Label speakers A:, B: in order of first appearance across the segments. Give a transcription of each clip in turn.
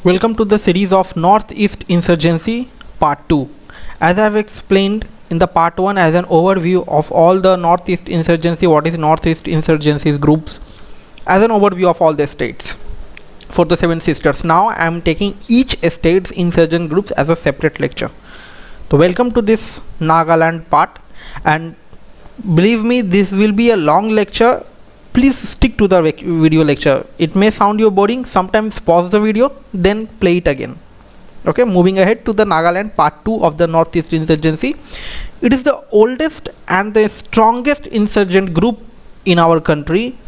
A: Welcome to the series of Northeast Insurgency Part 2. As I have explained in the Part 1 as an overview of all the Northeast Insurgency, what is Northeast Insurgencies groups, as an overview of all the states for the 7 sisters. Now I am taking each state's insurgent groups as a separate lecture. So welcome to this Nagaland part, and believe me, this will be a long lecture. Please stick to the video lecture. It may sound you boring. Sometimes pause the video, then play it again. Okay, moving ahead to the Nagaland part 2 of the Northeast Insurgency. It is the oldest and the strongest insurgent group in our country.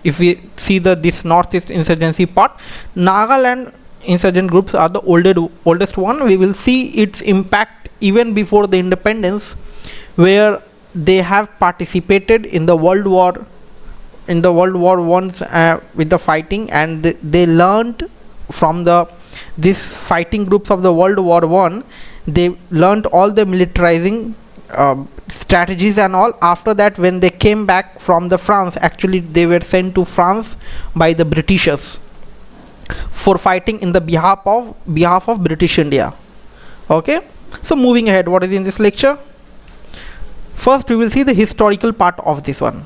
A: If we see this Northeast Insurgency part, Nagaland insurgent groups are the oldest one. We will see its impact even before the independence, where they have participated in the World War I with the fighting, and they learned from these fighting groups of the World War I. They learned all the militarizing strategies and all. After that, when they came back from the France, actually they were sent to France by the Britishers for fighting in the behalf of British India. Okay, so moving ahead, what is in this lecture? First we will see the historical part of this one.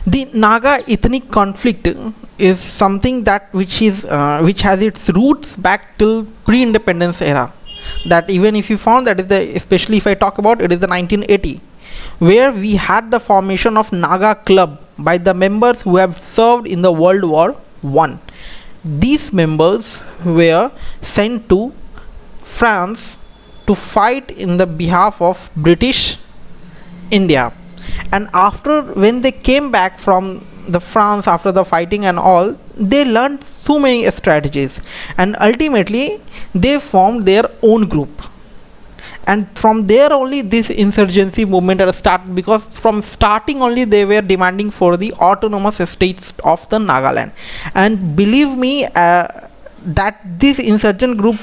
A: The Naga ethnic conflict is something which has its roots back till pre-independence era. That even if you found that especially if I talk about it, is the 1980, where we had the formation of Naga Club by the members who have served in the World War I. These members were sent to France to fight in the behalf of British India. And when they came back from the France after the fighting and all, they learned so many strategies, and ultimately they formed their own group. And from there only this insurgency movement started, because from starting only they were demanding for the autonomous states of the Nagaland. And believe me, that this insurgent group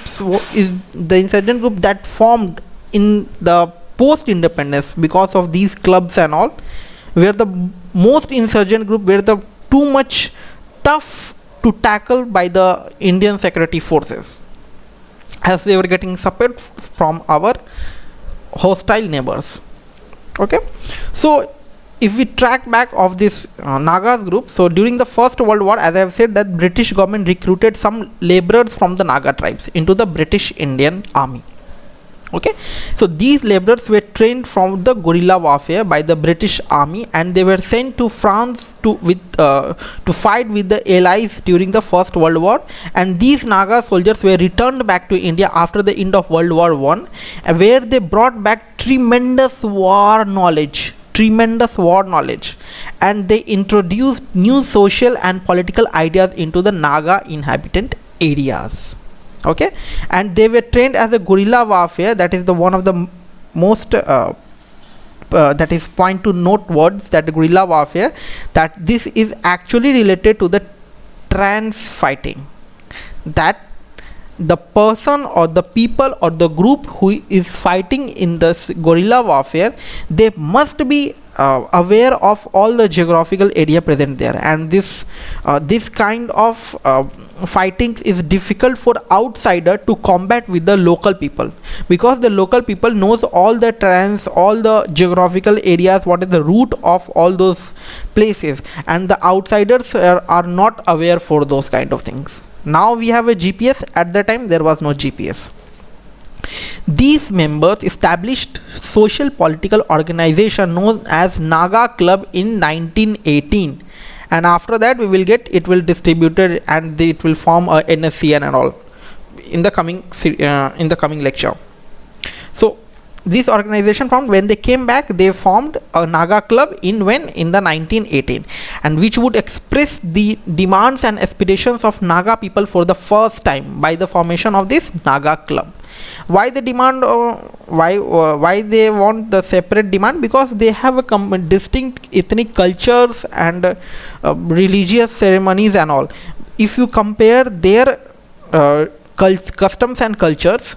A: is the insurgent group that formed in the post-independence, because of these clubs and all, were the most insurgent group, were the too much tough to tackle by the Indian security forces, as they were getting support from our hostile neighbors. Okay, so if we track back of this Nagas group, so during the First World War, as I have said, that British government recruited some laborers from the Naga tribes into the British Indian Army. Okay, so these laborers were trained from the guerrilla warfare by the British Army, and they were sent to France to fight with the Allies during the First World War. And these Naga soldiers were returned back to India after the end of World War I, where they brought back tremendous war knowledge, and they introduced new social and political ideas into the Naga inhabitant areas. Okay, and they were trained as a guerrilla warfare. That is the one of the most that is point to note words, that guerrilla warfare, that this is actually related to the trance fighting, that the person or the people or the group who is fighting in this guerrilla warfare, they must be aware of all the geographical area present there. And this kind of fighting is difficult for outsider to combat with the local people, because the local people knows all the terrains, all the geographical areas, what is the route of all those places, and the outsiders are not aware for those kind of things. Now we have a GPS. At that time there was no GPS. These members established social political organization known as Naga Club in 1918, and after that we will get it will distributed, and it will form a NSCN and all in the coming lecture. So this organization formed, when they came back they formed a Naga Club in the 1918, and which would express the demands and aspirations of Naga people for the first time by the formation of this Naga Club. Why the demand, why they want the separate demand? Because they have a distinct ethnic cultures and religious ceremonies and all. If you compare their customs and cultures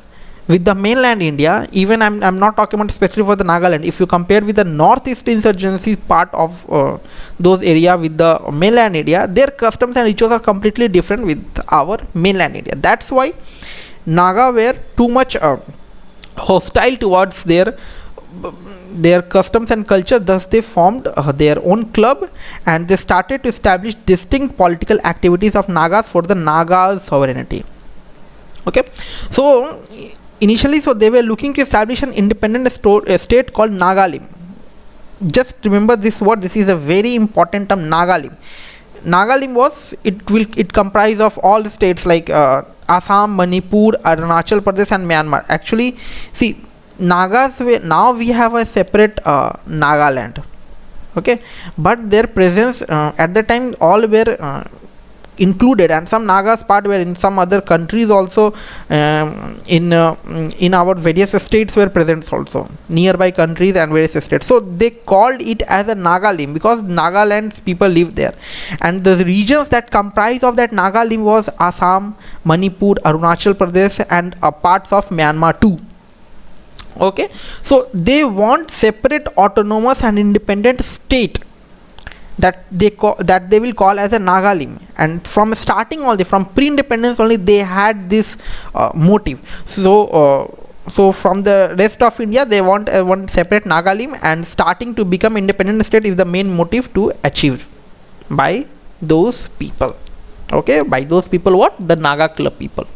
A: with the mainland India, even I'm not talking about especially for the Nagaland, if you compare with the northeast insurgency part of those area with the mainland India, their customs and rituals are completely different with our mainland India. That's why Naga were too much hostile towards their customs and culture. Thus they formed their own club, and they started to establish distinct political activities of Nagas for the Nagas sovereignty. Okay, so initially, so they were looking to establish an independent state called Nagalim. Just remember this word, this is a very important term, Nagalim. Nagalim was, it comprised of all the states like Assam, Manipur, Arunachal Pradesh and Myanmar. Actually, see, Nagas, now we have a separate Nagaland. Okay, but their presence at the time all were included, and some Nagas part were in some other countries also, in our various states were present also, nearby countries and various states. So they called it as a Nagalim because Nagaland people live there, and the regions that comprise of that Nagalim was Assam, Manipur, Arunachal Pradesh and parts of Myanmar too. Okay, so they want separate autonomous and independent state that they will call as a Nagalim, and from starting only, from pre-independence only, they had this motive. So from the rest of India they want one separate Nagalim, and starting to become independent state is the main motive to achieve by those people. Okay, by those people, what? The Naga club people.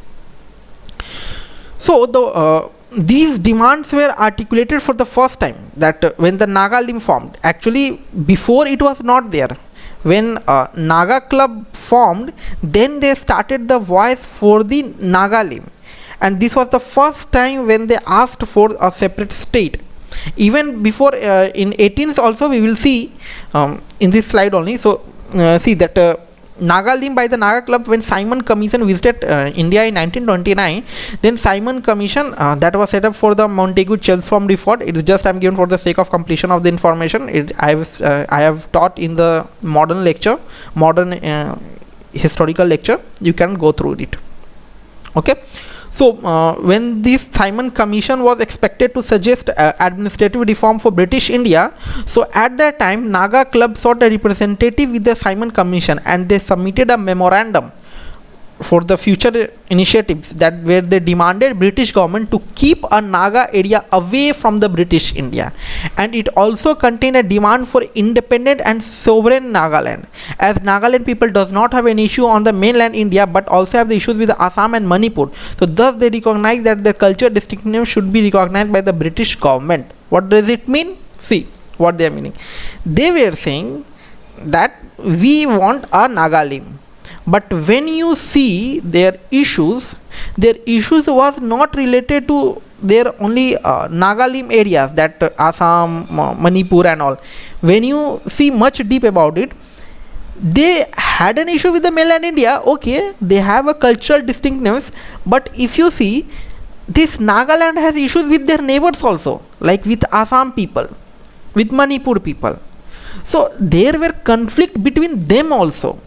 A: So these demands were articulated for the first time that when the Nagalim formed. Actually, before it was not there. When Naga club formed, then they started the voice for the Nagalim, and this was the first time when they asked for a separate state. Even before in 18th also we will see in this slide only. So see that Nagalim by the Naga club, when Simon Commission visited India in 1929, then Simon Commission that was set up for the Montagu Chelmsford Report. It is just I'm given for the sake of completion of the information. I have taught in the modern lecture, historical lecture. You can go through it. Okay. So when this Simon Commission was expected to suggest administrative reform for British India, so at that time Naga club sought a representative with the Simon Commission, and they submitted a memorandum for the future initiatives that where they demanded British government to keep a Naga area away from the British India, and it also contained a demand for independent and sovereign Nagaland, as Nagaland people does not have an issue on the mainland India but also have the issues with the Assam and Manipur. So thus they recognize that the culture distinctiveness should be recognized by the British government. What does it mean? See what they are meaning. They were saying that we want a Nagalim, but when you see their issues was not related to their only Nagalim areas, that Assam, Manipur and all. When you see much deep about it, they had an issue with the mainland India. Okay, they have a cultural distinctness, but if you see, this Nagaland has issues with their neighbors also, like with Assam people, with Manipur people. So there were conflict between them also.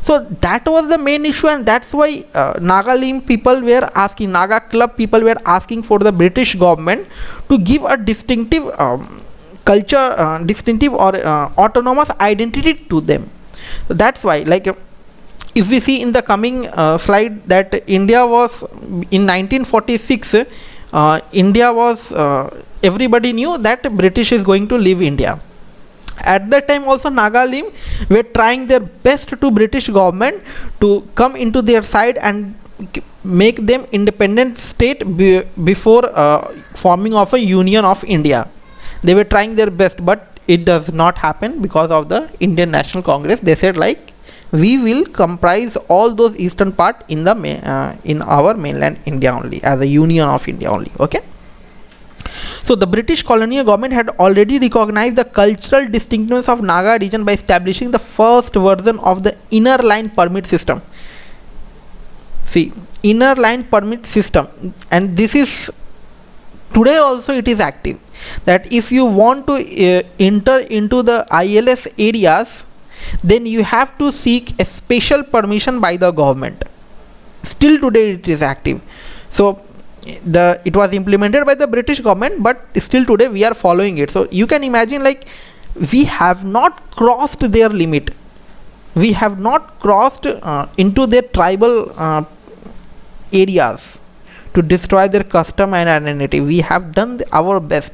A: So that was the main issue, and that's why Nagalim people were asking, Naga club people were asking for the British government to give a distinctive culture, distinctive or autonomous identity to them. So that's why, like, if we see in the coming slide that India was in 1946, India was everybody knew that British is going to leave India. At that time also Nagalim were trying their best to British government to come into their side and make them independent state before forming of a union of India. They were trying their best, but it does not happen because of the Indian National Congress. They said, like, we will comprise all those eastern part in the in our mainland India only, as a union of India only. Okay. So the British colonial government had already recognized the cultural distinctness of Naga region by establishing the first version of the inner line permit system. See, inner line permit system, and this is today also it is active, that if you want to enter into the ILS areas, then you have to seek a special permission by the government. Still today it is active. So it was implemented by the British government, but still today we are following it. So you can imagine, like, we have not crossed their limit, we have not crossed into their tribal areas to destroy their custom and identity. We have done our best.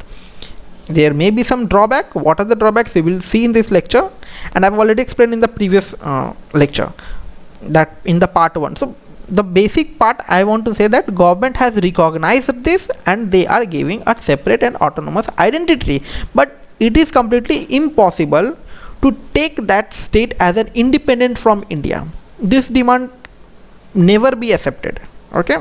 A: There may be some drawback. What are the drawbacks we will see in this lecture, and I've already explained in the previous lecture, that in the part 1. So the basic part I want to say that government has recognized this and they are giving a separate and autonomous identity, but it is completely impossible to take that state as an independent from India. This demand never be accepted. Okay.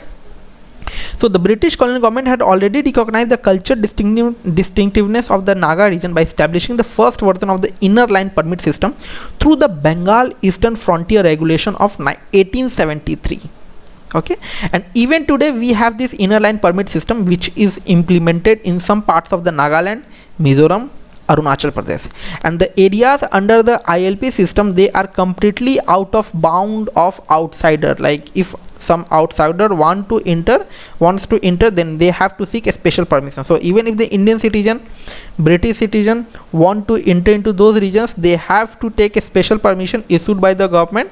A: So the British colonial government had already recognized the cultural distinctiveness of the Naga region by establishing the first version of the inner line permit system through the Bengal Eastern Frontier Regulation of 1873. Okay, and even today we have this inner line permit system which is implemented in some parts of the Nagaland, Mizoram, Arunachal Pradesh, and the areas under the ILP system, they are completely out of bound of outsider. Like if some outsider wants to enter, then they have to seek a special permission. So even if the Indian citizen, British citizen want to enter into those regions, they have to take a special permission issued by the government,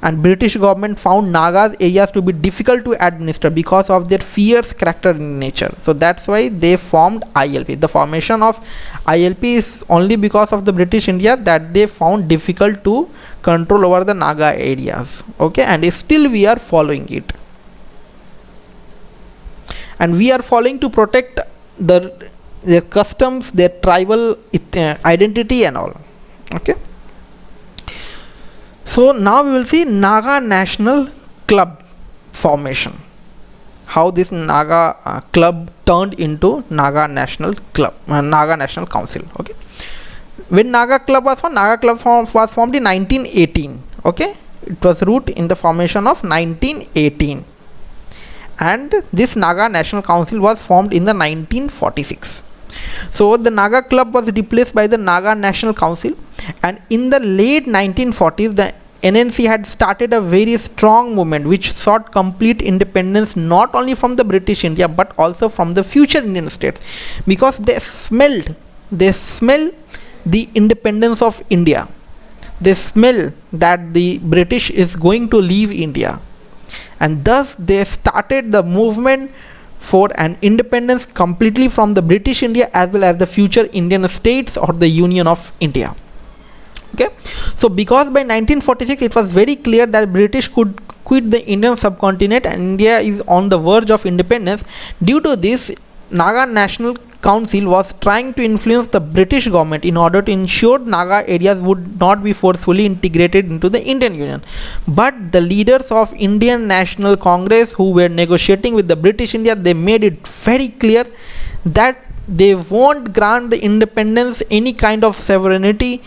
A: and British government found Nagas areas to be difficult to administer because of their fierce character in nature. So that's why they formed ILP. The formation of ILP is only because of the British India that they found difficult to control over the Naga areas. Okay, and still we are following it, and we are following to protect their customs, their tribal identity and all. Okay, so now we will see Naga National Club formation, how this Naga club turned into Naga National Club, Naga National Council. Okay, when Naga Club was formed, was formed in 1918. Okay, it was root in the formation of 1918, and this Naga National Council was formed in the 1946. So the Naga Club was replaced by the Naga National Council, and in the late 1940s the NNC had started a very strong movement which sought complete independence not only from the British India but also from the future Indian states, because they smell the independence of India. They smell that the British is going to leave India, and thus they started the movement for an independence completely from the British India as well as the future Indian states or the Union of India. Okay, so because by 1946 it was very clear that British could quit the Indian subcontinent and India is on the verge of independence, due to this Naga National Council was trying to influence the British government in order to ensure Naga areas would not be forcefully integrated into the Indian Union. But the leaders of Indian National Congress who were negotiating with the British India, they made it very clear that they won't grant the independence any kind of sovereignty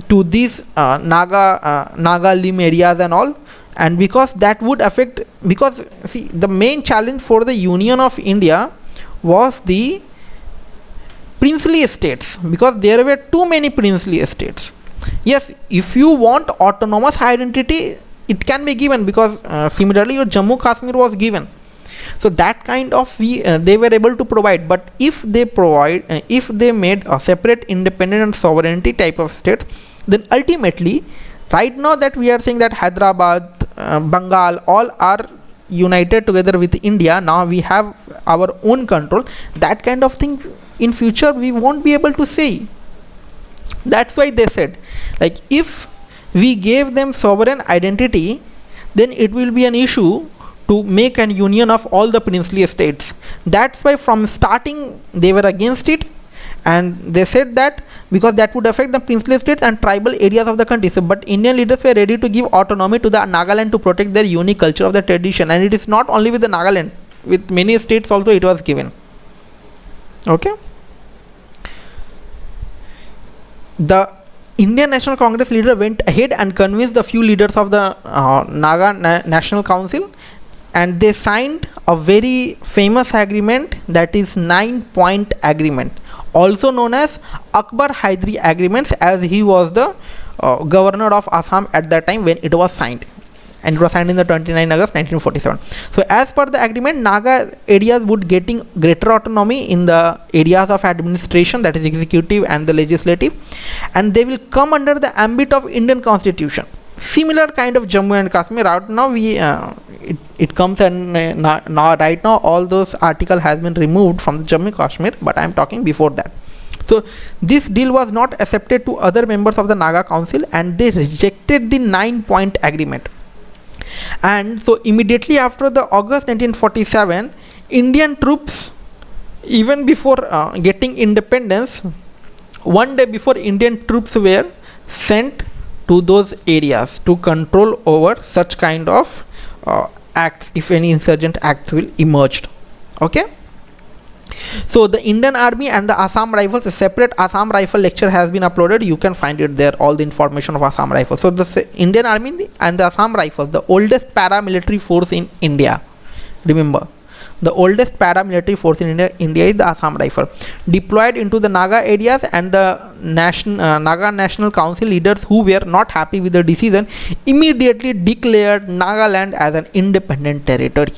A: to these Nagalim areas and all, and because that would affect, because see, the main challenge for the Union of India was the princely estates, because there were too many princely estates. Yes, if you want autonomous identity, it can be given, because similarly your Jammu Kashmir was given. So that kind of they were able to provide, but if they made a separate independent and sovereignty type of state, then ultimately right now that we are saying that Hyderabad, Bengal all are united together with India, now we have our own control, that kind of thing in future we won't be able to say. That's why they said, like, if we gave them sovereign identity, then it will be an issue to make an union of all the princely estates. That's why from starting they were against it, and they said that because that would affect the princely states and tribal areas of the country. So, but Indian leaders were ready to give autonomy to the Nagaland to protect their unique culture of the tradition, and it is not only with the Nagaland, with many states also it was given. Okay, the Indian National Congress leader went ahead and convinced the few leaders of the Naga National Council, and they signed a very famous agreement, that is 9-point agreement, also known as Akbar Hydari agreements, as he was the governor of Assam at that time when it was signed. and it was signed in the 29 August 1947. So as per the agreement, Naga areas would getting greater autonomy in the areas of administration, that is executive and the legislative, and they will come under the ambit of Indian constitution. Similar kind of Jammu and Kashmir. Right now it comes, and now right now all those article has been removed from the Jammu and Kashmir, but I am talking before that. So this deal was not accepted to other members of the Naga Council, and they rejected the 9-point agreement. And so immediately after the August 1947, Indian troops, even before getting independence, one day before, Indian troops were sent to those areas to control over such kind of acts, if any insurgent acts will emerge. Okay. So the Indian Army and the Assam Rifles, a separate Assam Rifle lecture has been uploaded. You can find it there, all the information of Assam Rifles. So the Indian Army and the Assam Rifles, the oldest paramilitary force in India. Remember, the oldest paramilitary force in India is the Assam Rifle, deployed into the Naga areas, and the Naga National Council leaders who were not happy with the decision immediately declared Nagaland as an independent territory.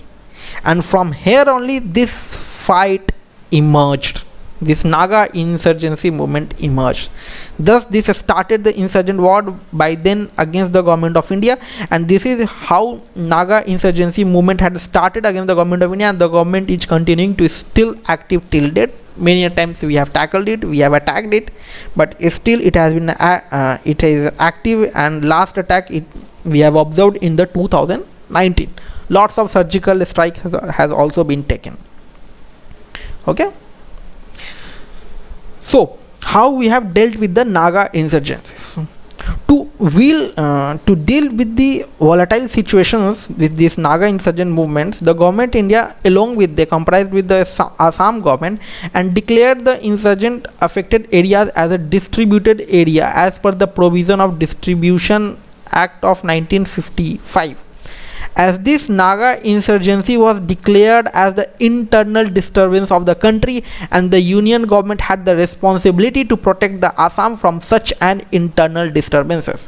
A: And from here only this fight emerged. This Naga insurgency movement emerged. Thus this started the insurgent war by then against the government of India, and this is how Naga insurgency movement had started against the government of India, and the government is continuing to still active till date. Many times we have tackled it, we have attacked it, but still it has been it is active, and last attack we have observed in the 2019. Lots of surgical strike has also been taken. Okay. So how we have dealt with the Naga insurgencies? To deal with the volatile situations with these Naga insurgent movements, the government India, along with, they comprised with the Assam government, and declared the insurgent affected areas as a distributed area as per the provision of Distribution Act of 1955. As this Naga insurgency was declared as the internal disturbance of the country, and the union government had the responsibility to protect the Assam from such an internal disturbances.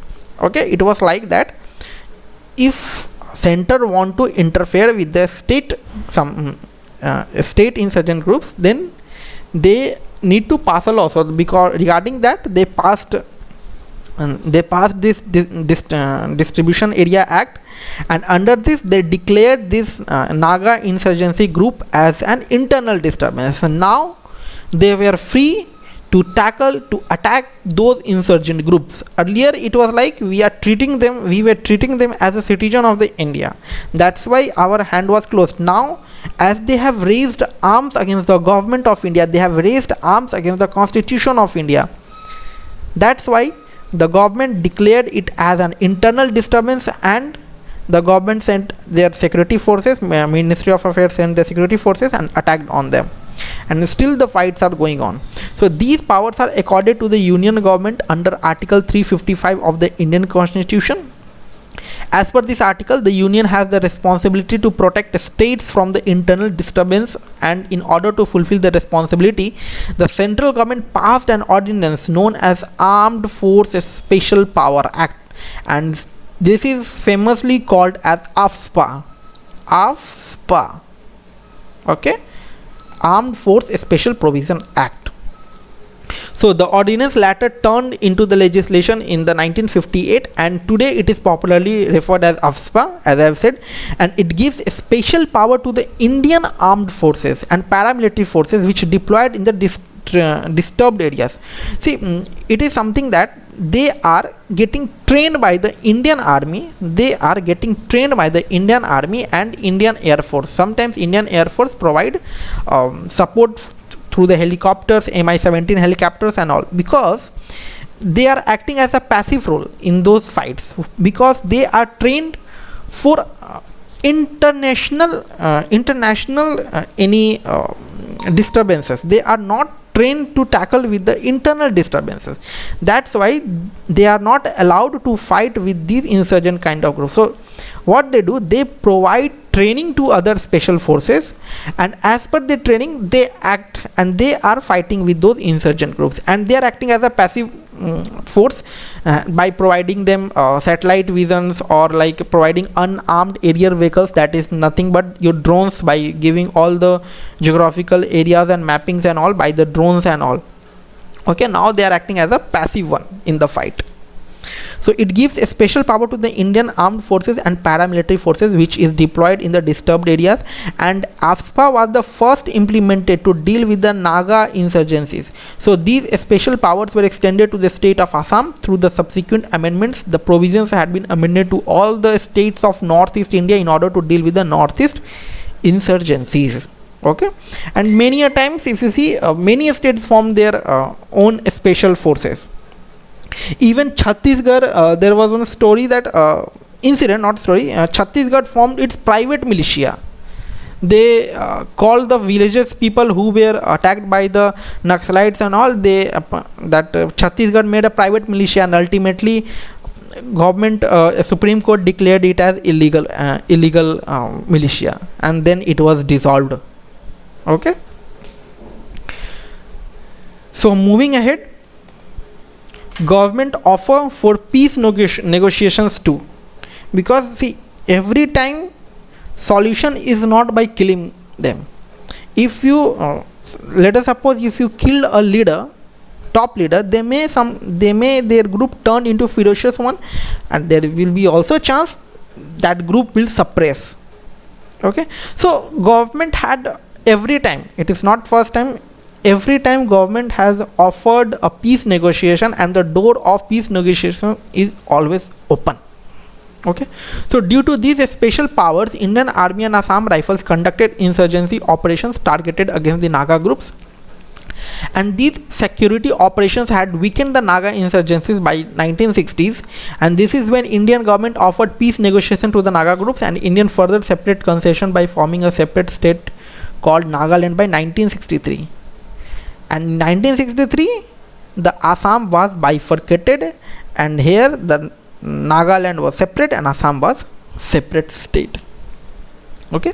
A: Okay, it was like that. If center want to interfere with the state, state insurgent groups, then they need to pass a law. So because regarding that, they passed this Distribution Area Act, and under this they declared this Naga insurgency group as an internal disturbance. And now they were free to attack those insurgent groups. Earlier it was like we were treating them as a citizen of the India. That's why our hand was closed. Now, as they have raised arms against the government of India, they have raised arms against the Constitution of India. That's why the government declared it as an internal disturbance, and the government sent their security forces, Ministry of Affairs sent their security forces and attacked on them, and still the fights are going on. So these powers are accorded to the union government under Article 355 of the Indian Constitution. As per this article, the union has the responsibility to protect states from the internal disturbance, and in order to fulfill the responsibility, the central government passed an ordinance known as Armed Forces Special Power Act, and this is famously called as Afspa. Afspa. Okay, Armed Force Special Provision Act. So the ordinance later turned into the legislation in the 1958, and today it is popularly referred as Afspa, as I have said, and it gives special power to the Indian armed forces and paramilitary forces which deployed in the disturbed areas. See, it is something that they are getting trained by the Indian Army. They are getting trained by the Indian Army and Indian Air Force. Sometimes Indian Air Force provide support through the helicopters, Mi-17 helicopters and all, because they are acting as a passive role in those fights, because they are trained for international any disturbances. They are not trained to tackle with the internal disturbances. That's why they are not allowed to fight with these insurgent kind of groups. So what they do, they provide training to other special forces, and as per the training they act and they are fighting with those insurgent groups, and they are acting as a passive force by providing them satellite visions, or like providing unarmed aerial vehicles, that is nothing but your drones, by giving all the geographical areas and mappings and all by the drones and all. Okay, now they are acting as a passive one in the fight. So it gives a special power to the Indian armed forces and paramilitary forces which is deployed in the disturbed areas, and Afspa was the first implemented to deal with the Naga insurgencies. So these special powers were extended to the state of Assam through the subsequent amendments. The provisions had been amended to all the states of Northeast India in order to deal with the Northeast insurgencies. Okay, and many a times if you see many states form their own special forces. Even Chhattisgarh, there was one story that incident, not story, Chhattisgarh formed its private militia. They called the villages people who were attacked by the Naxalites and all, they Chhattisgarh made a private militia, and ultimately government Supreme Court declared it as illegal militia, and then it was dissolved. Okay, so moving ahead, government offer for peace negotiations too, because see, every time solution is not by killing them. If you let us suppose if you kill a leader, top leader, they may their group turn into ferocious one, and there will be also chance that group will suppress. Okay, so government had every time, it is not first time, every time government has offered a peace negotiation, and the door of peace negotiation is always open. Okay, so due to these special powers, Indian Army and Assam Rifles conducted insurgency operations targeted against the Naga groups, and these security operations had weakened the Naga insurgencies by 1960s, and this is when Indian government offered peace negotiation to the Naga groups, and Indian further separate concession by forming a separate state called Nagaland by 1963. And in 1963 the Assam was bifurcated, and here the Nagaland was separate and Assam was separate state. Okay,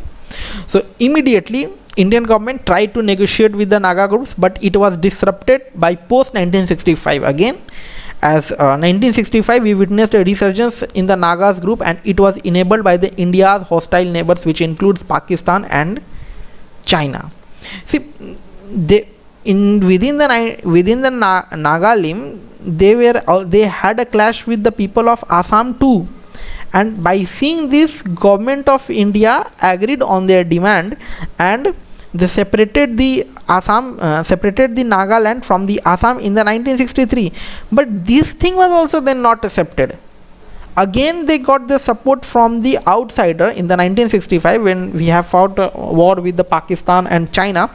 A: so immediately Indian government tried to negotiate with the Naga groups, but it was disrupted by post 1965 again. As 1965 we witnessed a resurgence in the Nagas group, and it was enabled by the India's hostile neighbors, which includes Pakistan and China. See, within the Nagalim, they had a clash with the people of Assam too, and by seeing this, government of India agreed on their demand, and they separated the Nagaland from the Assam in the 1963. But this thing was also then not accepted. Again they got the support from the outsider in the 1965 when we have fought a war with the Pakistan and China.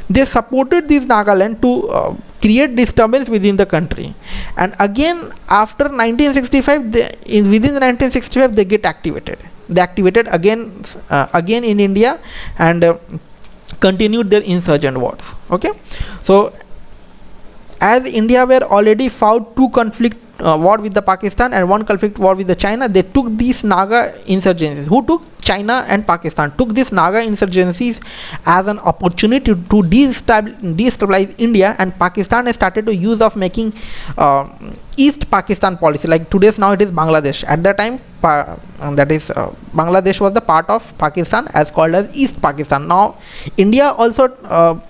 A: They supported this Nagaland to create disturbance within the country, and again after 1965 within the 1965 they get activated. They activated again in India, and continued their insurgent wars. Okay, so as India were already fought two conflict war with the Pakistan and one conflict war with the China, they took these Naga insurgencies. Who took? China and Pakistan took these Naga insurgencies as an opportunity to destabilize India, and Pakistan started to use of making East Pakistan policy, like today's now it is Bangladesh. At that time Bangladesh was the part of Pakistan as called as East Pakistan. Now India also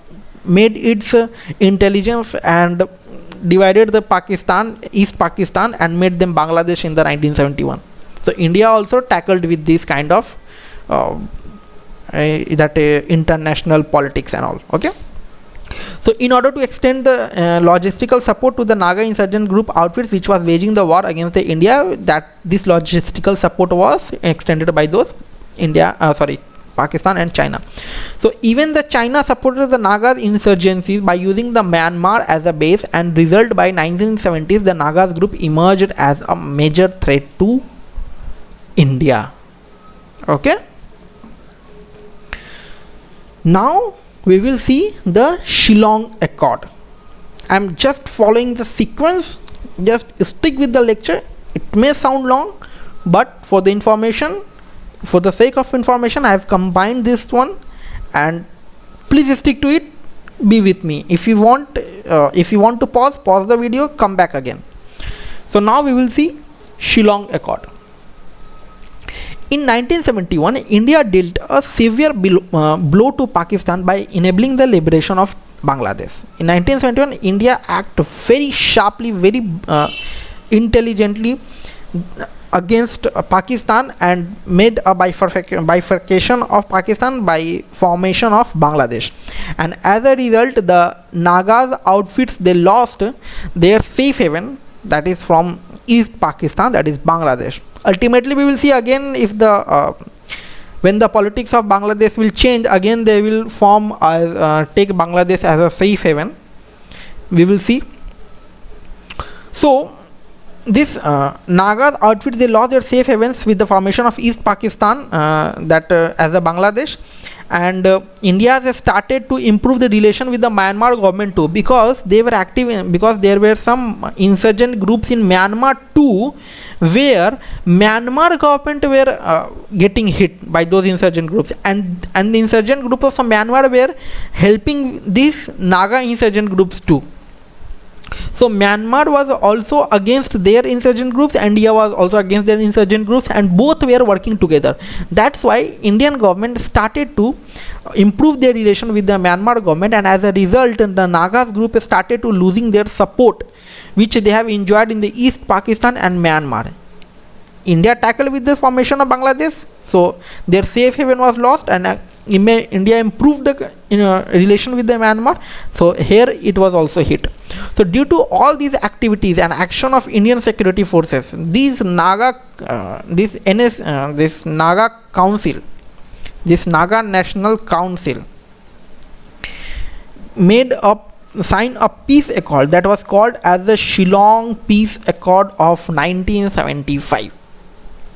A: made its intelligence and divided the East Pakistan and made them Bangladesh in the 1971. So India also tackled with this kind of international politics and all. Okay, so in order to extend the logistical support to the Naga insurgent group outfits which was waging the war against the India, that this logistical support was extended by those Pakistan and China. So even the China supported the Naga insurgencies by using the Myanmar as a base, and result by 1970s the Nagas group emerged as a major threat to India. Okay, now we will see the Shillong Accord. I am just following the sequence, just stick with the lecture. It may sound long, but for the information, for the sake of information, I have combined this one and please stick to it. Be with me. If you want to pause the video, come back again. So now we will see Shillong Accord. In 1971, India dealt a severe blow to Pakistan by enabling the liberation of Bangladesh. In 1971, India acted very sharply, very intelligently against Pakistan and made a bifurcation of Pakistan by formation of Bangladesh. And as a result, the Nagas outfits, they lost their safe haven, that is from East Pakistan, that is Bangladesh. Ultimately, we will see again if the when the politics of Bangladesh will change, again they will form take Bangladesh as a safe haven. We will see. So this Nagas outfit, they lost their safe havens with the formation of East Pakistan, as a Bangladesh, and India has started to improve the relation with the Myanmar government too, because they were active because there were some insurgent groups in Myanmar too, where Myanmar government were getting hit by those insurgent groups, and the insurgent groups of Myanmar were helping these Naga insurgent groups too. So Myanmar was also against their insurgent groups, India was also against their insurgent groups, and both were working together. That's why Indian government started to improve their relation with the Myanmar government, and as a result, the Nagas group started to losing their support, which they have enjoyed in the East Pakistan and Myanmar. India tackled with the formation of Bangladesh, so their safe haven was lost, and India improved the relation with the Myanmar, so here it was also hit. So due to all these activities and action of Indian security forces, these Naga this Naga Council, this Naga National Council signed a peace accord that was called as the Shillong Peace Accord of 1975.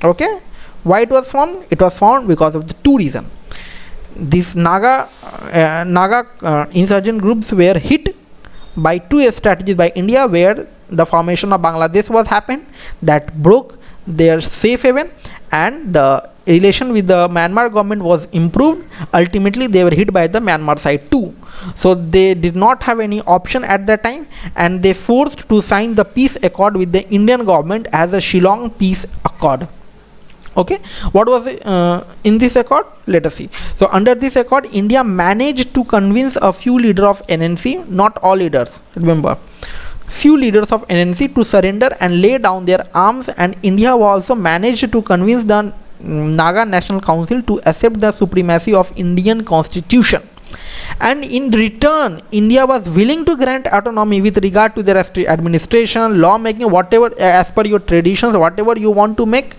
A: Okay, why it was formed? It was formed because of the two reasons. These Naga insurgent groups were hit by two strategies by India, where the formation of Bangladesh was happened, that broke their safe haven, and the relation with the Myanmar government was improved. Ultimately, they were hit by the Myanmar side too, so they did not have any option at that time, and they forced to sign the peace accord with the Indian government as a Shillong Peace Accord. Okay, what was in this accord? Let us see. So under this accord, India managed to convince a few leaders of NNC, not all leaders, remember, few leaders of NNC to surrender and lay down their arms, and India also managed to convince the Naga National Council to accept the supremacy of Indian Constitution. And in return, India was willing to grant autonomy with regard to their administration, law making, whatever as per your traditions, whatever you want to make.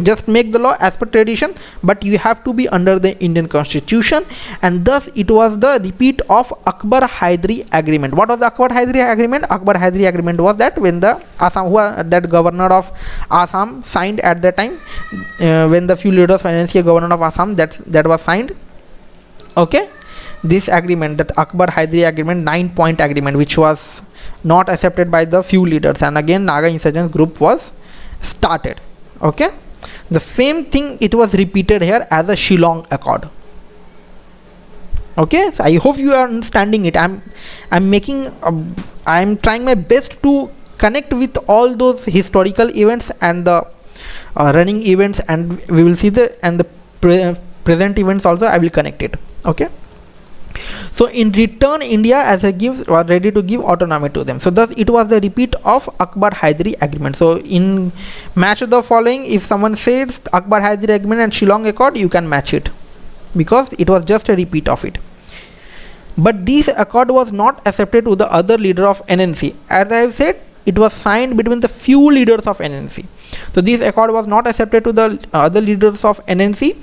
A: Just make the law as per tradition, but you have to be under the Indian Constitution. And thus it was the repeat of Akbar Hydari Agreement. What was the Akbar Hydari Agreement? Akbar Hydari Agreement was that when the Assam, that governor of Assam signed at the time, when the few leaders of NNC governor of Assam, that was signed. Okay, this agreement, that Akbar Hydari Agreement, 9-point agreement, which was not accepted by the few leaders, and again Naga insurgents group was started. Okay, the same thing it was repeated here as a Shillong Accord. Okay, so I hope you are understanding it. I'm trying my best to connect with all those historical events and the running events, and we will see the present events also. I will connect it. Okay, so in return, India as a gift was ready to give autonomy to them. So thus it was the repeat of Akbar Hydari Agreement. So in match the following, if someone says Akbar Hydari Agreement and Shillong Accord, you can match it, because it was just a repeat of it. But this accord was not accepted to the other leader of NNC. As I have said, it was signed between the few leaders of NNC. So this accord was not accepted to the other leaders of NNC,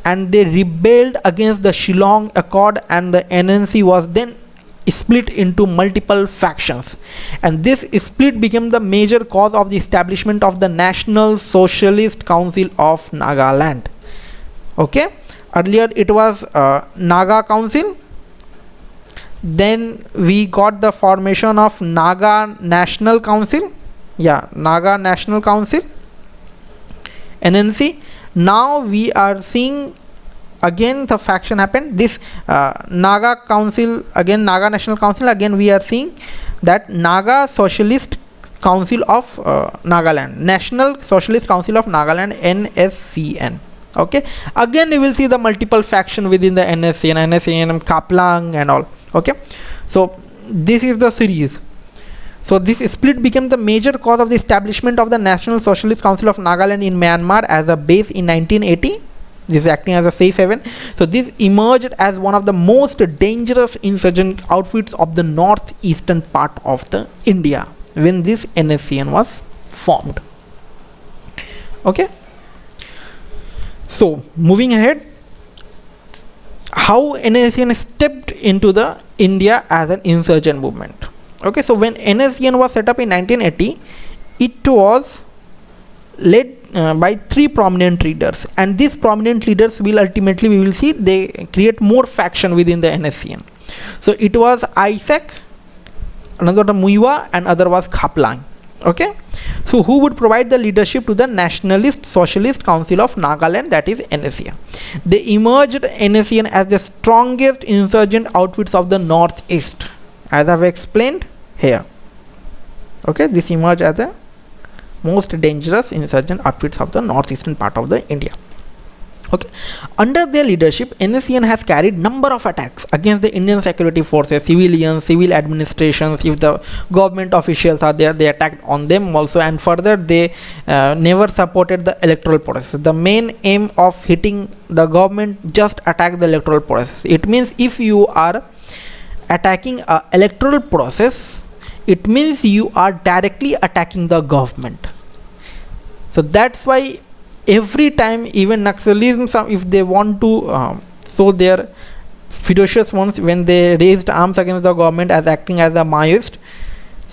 A: and they rebelled against the Shillong Accord, and the NNC was then split into multiple factions, and this split became the major cause of the establishment of the National Socialist Council of Nagaland. Okay, earlier it was Naga Council, then we got the formation of Naga National Council, Naga National Council, NNC. Now we are seeing again the faction happened. This Naga Council, again Naga National Council, again we are seeing that Naga Socialist Council of Nagaland, National Socialist Council of Nagaland, NSCN. Okay, again you will see the multiple faction within the NSCN, Kaplang and all. Okay, so this is the series. So this split became the major cause of the establishment of the National Socialist Council of Nagaland in Myanmar as a base in 1980. This is acting as a safe haven. So this emerged as one of the most dangerous insurgent outfits of the northeastern part of the India when this NSCN was formed. Okay. So moving ahead, how NSCN stepped into the India as an insurgent movement. Okay, so when NSCN was set up in 1980, it was led by three prominent leaders, and these prominent leaders will ultimately, we will see, they create more faction within the NSCN. So it was Isaac, another was Muiwa, and other was Khaplang. Okay, so who would provide the leadership to the Nationalist Socialist Council of Nagaland, that is NSCN. They emerged NSCN as the strongest insurgent outfits of the northeast, as I have explained here. Okay, this emerged as the most dangerous insurgent outfits of the northeastern part of the India. Okay, under their leadership, NSCN has carried number of attacks against the Indian security forces, civilians, civil administrations. If the government officials are there, they attacked on them also, and further they never supported the electoral process. The main aim of hitting the government, just attack the electoral process. It means if you are attacking a electoral process, it means you are directly attacking the government. So that's why every time, even Naxalism, if they want to show their ferocious ones, when they raised arms against the government as acting as a Maoist,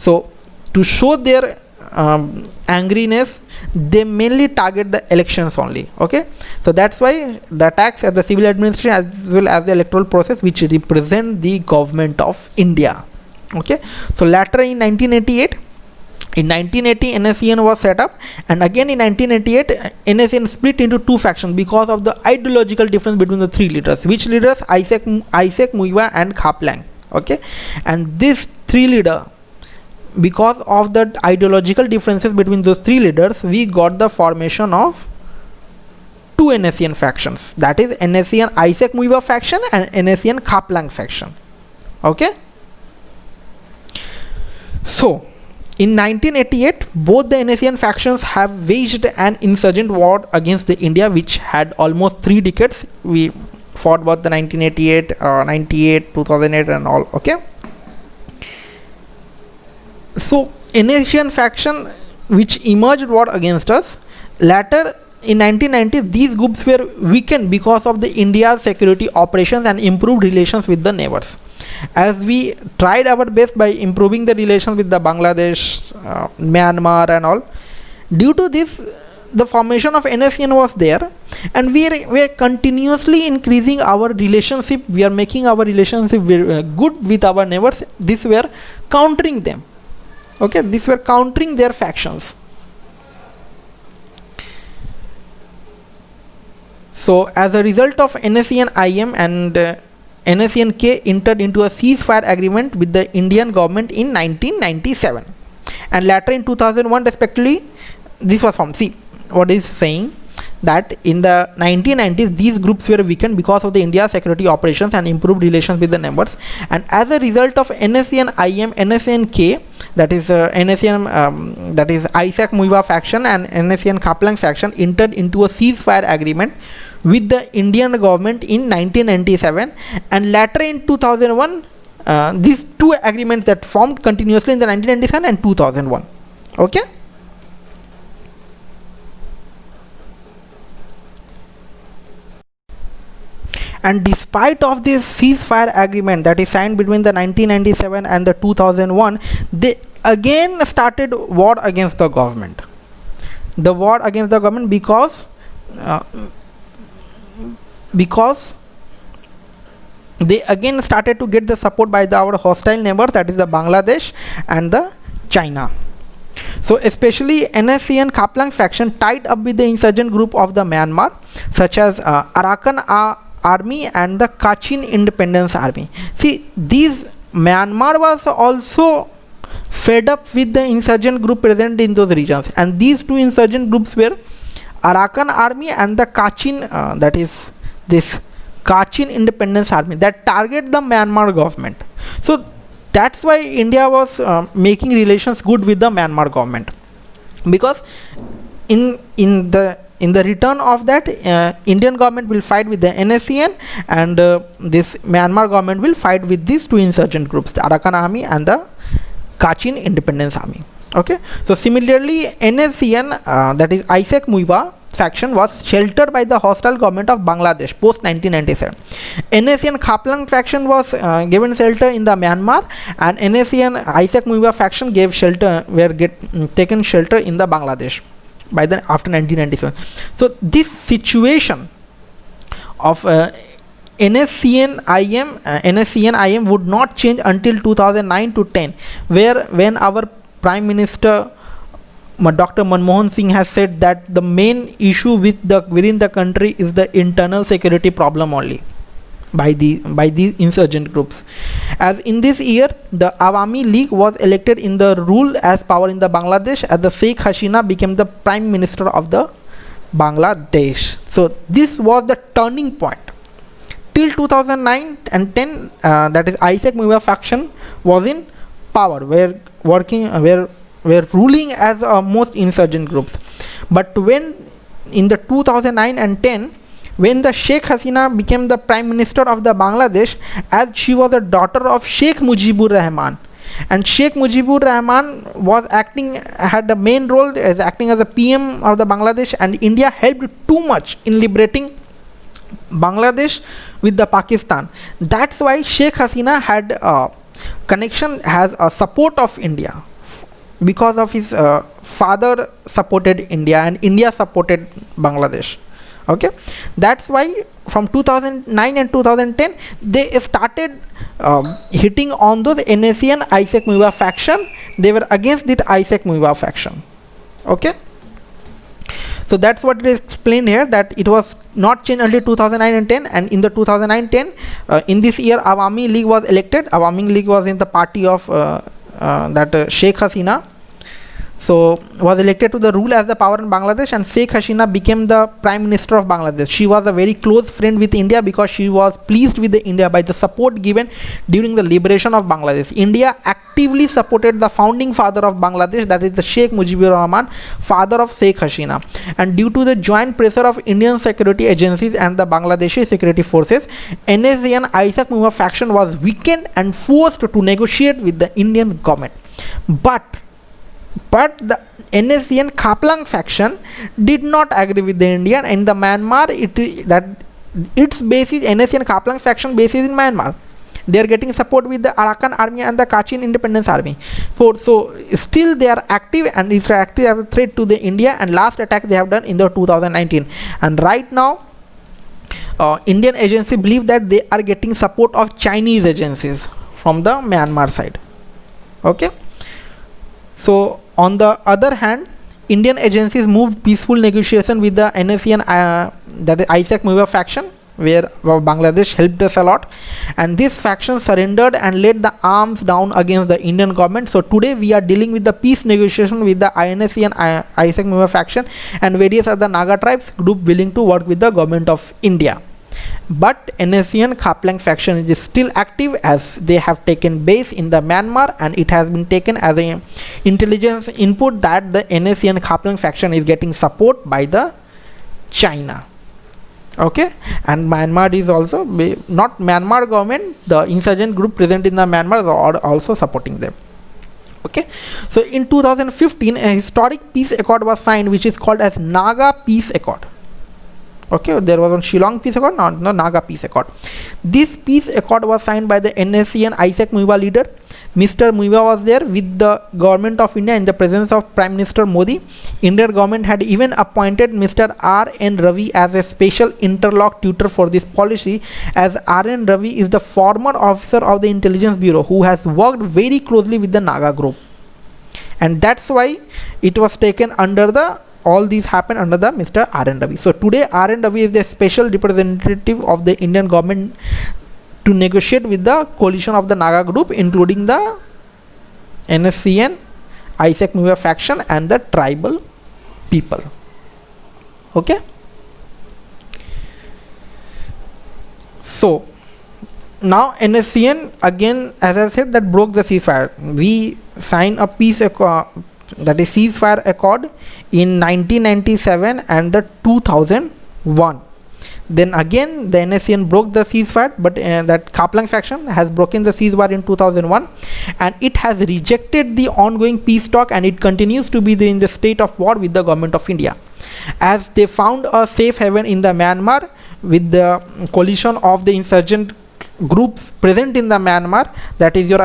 A: so to show their angriness, they mainly target the elections only. Okay, so that's why the attacks at the civil administration as well as the electoral process, which represent the government of India. Okay, so later in 1988, in 1980 NSCN was set up, and again in 1988 NSCN split into two factions because of the ideological difference between the three leaders. Which leaders? Isaac, Muiwa and Khaplang. Okay, and these three leaders, because of the ideological differences between those three leaders, we got the formation of two NSCN factions, that is NSCN Isaac Muiwa faction and NSCN Khaplang faction. Okay, so in 1988, both the NSCN factions have waged an insurgent war against the India, which had almost 3 decades. We fought about the 1988, 98, 2008 and all. Okay, so NSCN faction which emerged war against us. Later in 1990, these groups were weakened because of the India's security operations and improved relations with the neighbors. As we tried our best by improving the relations with the Bangladesh, Myanmar and all, due to this the formation of NSCN was there, and we were continuously increasing our relationship. We are making our relationship very good with our neighbors. This were countering them. Okay, these were countering their factions. So as a result of NSCN IM and NSCN-K entered into a ceasefire agreement with the Indian government in 1997, and later in 2001 respectively. This was from, see what is saying, that in the 1990s these groups were weakened because of the India's security operations and improved relations with the neighbors, and as a result of NSCN IM, NSCN-K, that is NSCN that is Isaac Muiwa faction and NSCN Khaplang faction entered into a ceasefire agreement with the Indian government in 1997, and later in 2001 these two agreements that formed continuously in the 1997 and 2001. Okay, and despite of this ceasefire agreement that is signed between the 1997 and the 2001, they again started war against the government. The war against the government because they again started to get the support by our hostile neighbors, that is the Bangladesh and the China. So especially NSCN Khaplang faction tied up with the insurgent group of the Myanmar, such as Arakan Army and the Kachin Independence Army. See, these Myanmar was also fed up with the insurgent group present in those regions, and these two insurgent groups were Arakan Army and the Kachin, that is this Kachin Independence Army, that target the Myanmar government. So that's why India was making relations good with the Myanmar government, because in the return of that, Indian government will fight with the NSCN, and this Myanmar government will fight with these two insurgent groups, the Arakan Army and the Kachin Independence Army. Okay, so similarly NSCN, that is Isaac Muiba faction, was sheltered by the hostile government of Bangladesh post 1997. NSCN Khaplang faction was given shelter in the Myanmar, and NSCN Isaac Muiba faction gave shelter, taken shelter in the Bangladesh by the after 1997. So this situation of NSCN-IM would not change until 2009 to 10, when our Prime Minister Dr. Manmohan Singh has said that the main issue within the country is the internal security problem only by these insurgent groups. As in this year, the Awami League was elected in the rule as power in the Bangladesh, as the Sheikh Hasina became the Prime Minister of the Bangladesh. So this was the turning point. Till 2009 and 10, that is Isaac Muiba faction was in power, were ruling as most insurgent groups. But when in the 2009 and 10, when the Sheikh Hasina became the Prime Minister of the Bangladesh, as she was a daughter of Sheikh Mujibur Rahman, and Sheikh Mujibur Rahman had the main role as acting as a PM of the Bangladesh, and India helped too much in liberating Bangladesh with the Pakistan. That's why Sheikh Hasina had a connection, has a support of India, because of his father supported India and India supported Bangladesh. Okay, that's why from 2009 and 2010 they started hitting on those NSCN Isaac Muiba faction. They were against the Isaac Muiba faction. Okay, so that's what it is explained here, that it was not changed until 2009 and 10, and in the 2009-10 in this year Awami League was elected. Awami League was in the party of Sheikh Hasina, so was elected to the rule as the power in Bangladesh, and Sheikh Hasina became the Prime Minister of Bangladesh. She was a very close friend with India because she was pleased with the India by the support given during the liberation of Bangladesh. India actively supported the founding father of Bangladesh, that is the Sheikh Mujibur Rahman, father of Sheikh Hasina, and due to the joint pressure of Indian security agencies and the Bangladeshi security forces, NSCN Isaac Muiba faction was weakened and forced to negotiate with the Indian government. But the NSCN Khaplang faction did not agree with the Indian. In the Myanmar, its base is NSCN Khaplang faction base is in Myanmar. They are getting support with the Arakan Army and the Kachin Independence Army. So still they are active, and it's active as a threat to the India. And last attack they have done in the 2019. And right now, Indian agencies believe that they are getting support of Chinese agencies from the Myanmar side. Okay. So on the other hand, Indian agencies moved peaceful negotiation with the NSCN, that is Isaac Muiba faction, where Bangladesh helped us a lot, and this faction surrendered and laid the arms down against the Indian government. So today we are dealing with the peace negotiation with the NSCN Isaac Muiba faction and various other Naga tribes group willing to work with the government of India. But NSCN Khaplang faction is still active, as they have taken base in the Myanmar, and it has been taken as an intelligence input that the NSCN Khaplang faction is getting support by the China. Okay, and Myanmar is also not Myanmar government, the insurgent group present in the Myanmar are also supporting them. Okay, so in 2015 a historic peace accord was signed, which is called as Naga Peace Accord. Okay, there was a Shillong Peace Accord, not the Naga Peace Accord. This peace accord was signed by the NSCN Isaac Muiba leader. Mr. Muiba was there with the government of India in the presence of Prime Minister Modi. Indian government had even appointed Mr. R.N. Ravi as a special interlocutor for this policy, as R.N. Ravi is the former officer of the Intelligence Bureau who has worked very closely with the Naga group, and that's why it was taken under the all these happen under the Mr. R.N. Ravi. So today R.N. Ravi is the special representative of the Indian government to negotiate with the coalition of the Naga group, including the NSCN, Isaac Muir faction and the tribal people. Okay. So now NSCN again, as I said, that broke the ceasefire. We signed a peace accord, that is ceasefire accord, in 1997 and the 2001. Then again the NSCN broke the ceasefire, but that Kaplang faction has broken the ceasefire in 2001, and it has rejected the ongoing peace talk, and it continues to be in the state of war with the government of India, as they found a safe haven in the Myanmar with the coalition of the insurgent groups present in the Myanmar, that is your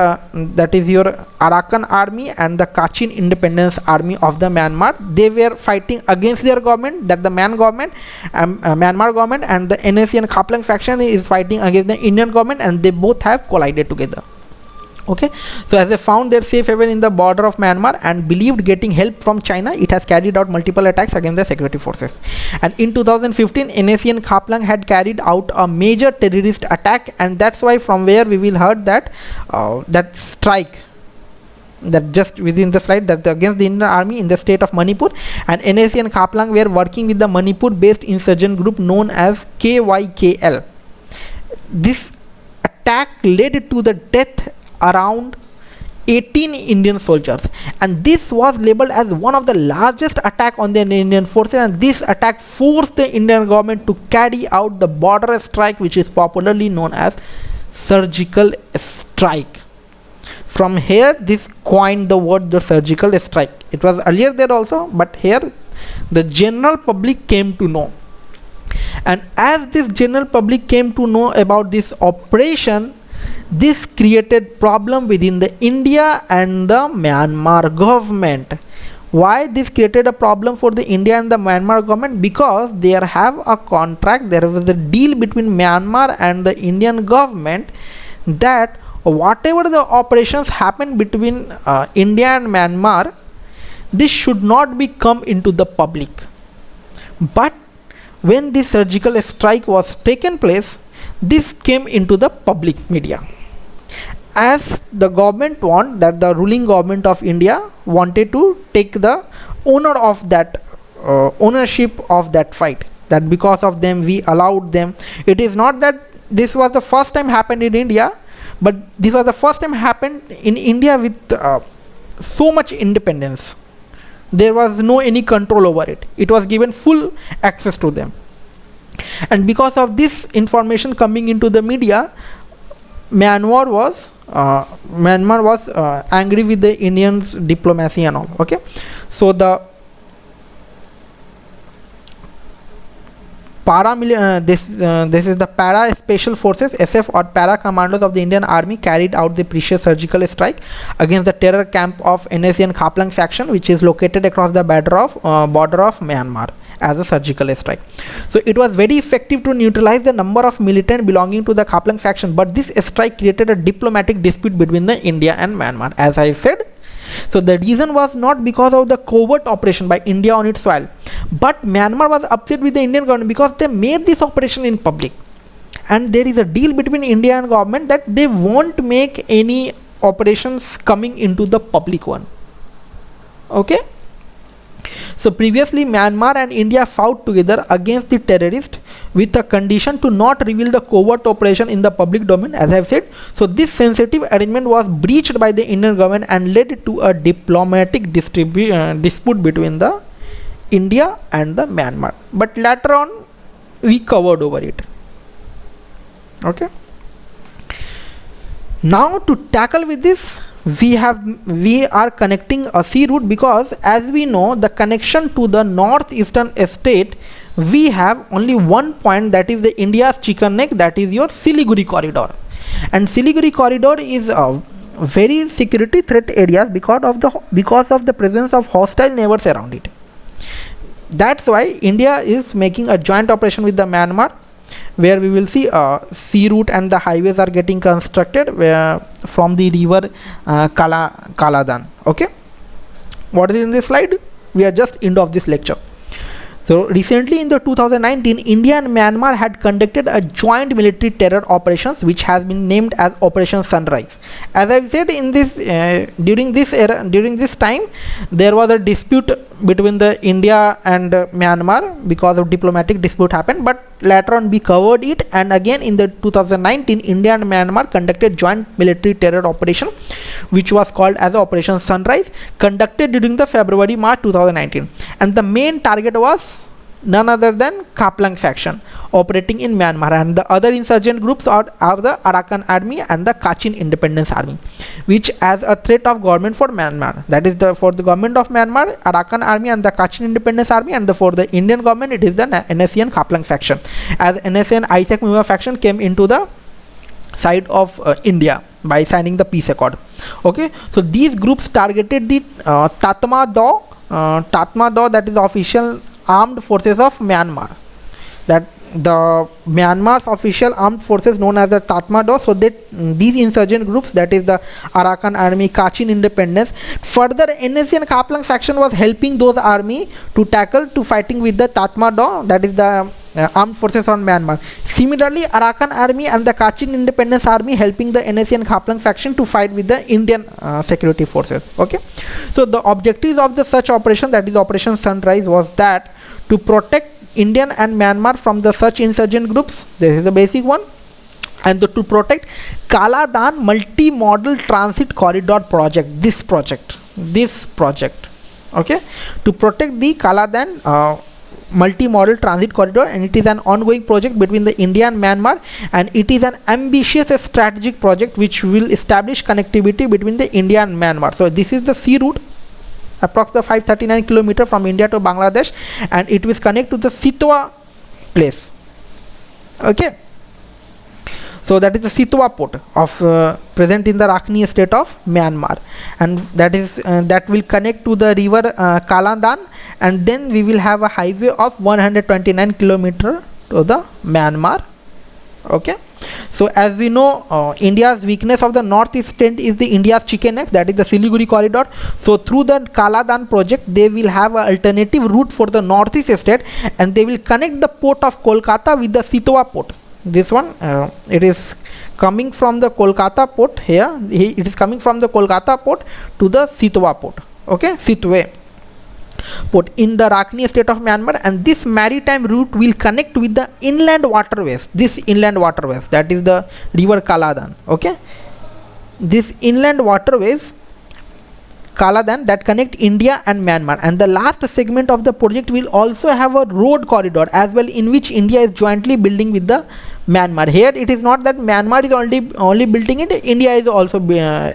A: Arakan army and the Kachin Independence Army of the Myanmar. They were fighting against their government, that the Myanmar government, and the NSCN Kaplang faction is fighting against the Indian government, and they both have collided together. Okay, so as they found their safe haven in the border of Myanmar and believed getting help from China, it has carried out multiple attacks against the security forces. And in 2015, NSCN Kaplang had carried out a major terrorist attack, and that's why from where we will heard that that strike, that just within the slide, that against the Indian army in the state of Manipur, and NSCN Kaplang were working with the Manipur based insurgent group known as KYKL. This attack led to the death around 18 Indian soldiers, and this was labeled as one of the largest attack on the Indian forces, and this attack forced the Indian government to carry out the border strike, which is popularly known as surgical strike. From here this coined the word the surgical strike. It was earlier there also, but here the general public came to know, and as this general public came to know about this operation, this created problem within the India and the Myanmar government. Why this created a problem for the India and the Myanmar government? Because they have a contract, there was a deal between Myanmar and the Indian government that whatever the operations happen between India and Myanmar, this should not be come into the public. But when this surgical strike was taken place, this came into the public media, as the government that the ruling government of India wanted to take the owner of that ownership of that fight, that because of them we allowed them. It is not that this was the first time happened in India, but this was the first time happened in India with so much independence. There was no any control over it. It was given full access to them. And because of this information coming into the media, Myanmar was angry with the Indians' diplomacy and all. Okay, so the this is the para special forces, SF, or para commandos of the Indian army, carried out the precious surgical strike against the terror camp of NSCN Kaplang faction, which is located across the border of Myanmar, as a surgical strike. So it was very effective to neutralize the number of militants belonging to the Kaplang faction, but this strike created a diplomatic dispute between the India and Myanmar, as I said. So the reason was not because of the covert operation by India on its soil, but Myanmar was upset with the Indian government because they made this operation in public, and there is a deal between India and government that they won't make any operations coming into the public one. Okay. So previously Myanmar and India fought together against the terrorists with a condition to not reveal the covert operation in the public domain, as I have said. So this sensitive arrangement was breached by the Indian government and led to a diplomatic dispute between the India and the Myanmar. But later on we covered over it. Okay. Now to tackle with this, we are connecting a sea route, because as we know the connection to the northeastern state, we have only one point, that is the India's chicken neck, that is your Siliguri corridor. And Siliguri corridor is a very security threat area because of the presence of hostile neighbors around it. That's why India is making a joint operation with the Myanmar, where we will see a sea route and the highways are getting constructed from the river Kaladan. Okay, what is in this slide? We are just end of this lecture. So recently in the 2019, India and Myanmar had conducted a joint military terror operations which has been named as Operation Sunrise. As I've said, in this during this time there was a dispute between the India and Myanmar because of diplomatic dispute happened, but later on we covered it, and again in the 2019 India and Myanmar conducted joint military terror operation which was called as Operation Sunrise, conducted during the February-March 2019, and the main target was none other than Kaplang faction operating in Myanmar, and the other insurgent groups are the Arakan Army and the Kachin Independence Army, which as a threat of government for Myanmar, that is for the government of Myanmar, Arakan Army and the Kachin Independence Army, and for the Indian government it is the NSCN Kaplang faction, as NSN Isaac Muma faction came into the side of India by signing the peace accord. Okay, so these groups targeted the Tatma Daw, that is the official armed forces of Myanmar, that the Myanmar's official armed forces known as the Tatma Daw. So that these insurgent groups, that is the Arakan Army, Kachin Independence, further NSCN Kaplang faction was helping those army to fighting with the Tatma Daw, that is the armed forces on Myanmar. Similarly, Arakan Army and the Kachin Independence Army helping the NSCN Kaplang faction to fight with the Indian security forces. Okay, so the objectives of the such operation, that is Operation Sunrise, was that to protect Indian and Myanmar from the such insurgent groups. This is the basic one. And to protect Kaladan multi-modal transit corridor project, this project, okay, to protect the Kaladan multi-modal transit corridor, and it is an ongoing project between the India and Myanmar, and it is an ambitious strategic project which will establish connectivity between the India and Myanmar. So this is the sea route, approximately 539 km from India to Bangladesh, and it will connect to the Sitwa place. Okay, so that is the Sitwa port of present in the Rakhine state of Myanmar, and that will connect to the river Kaladan, and then we will have a highway of 129 km to the Myanmar. Okay, so as we know, India's weakness of the northeast trend is the India's chicken egg, that is the Siliguri corridor. So through the Kaladan project they will have an alternative route for the northeast state, and they will connect the port of Kolkata with the Sitwa port. This one it is coming from the Kolkata port here, it is coming from the Kolkata port to the Sitwa port. Okay, Sitwe port in the Rakhine state of Myanmar, and this maritime route will connect with the inland waterways, that is the river Kaladan. Okay, this inland waterways Kaladan that connect India and Myanmar, and the last segment of the project will also have a road corridor as well, in which India is jointly building with the Myanmar. Here it is not that Myanmar is only building it, India is also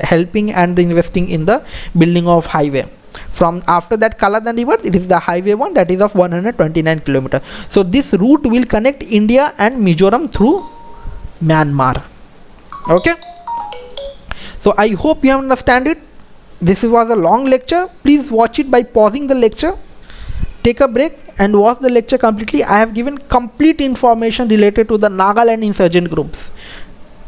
A: helping and investing in the building of highway. From after that Kaladan river, it is the highway one, that is of 129 km. So this route will connect India and Mizoram through Myanmar. Okay, so I hope you understand it. This was a long lecture. Please watch it by pausing the lecture, take a break and watch the lecture completely. I have given complete information related to the Nagaland insurgent groups.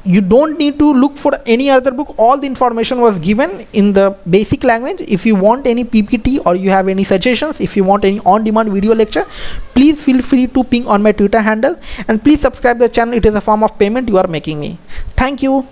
A: You don't need to look for any other book. All the information was given in the basic language. If you want any PPT or you have any suggestions, if you want any on-demand video lecture, please feel free to ping on my Twitter handle, and please subscribe the channel. It is a form of payment you are making me. Thank you.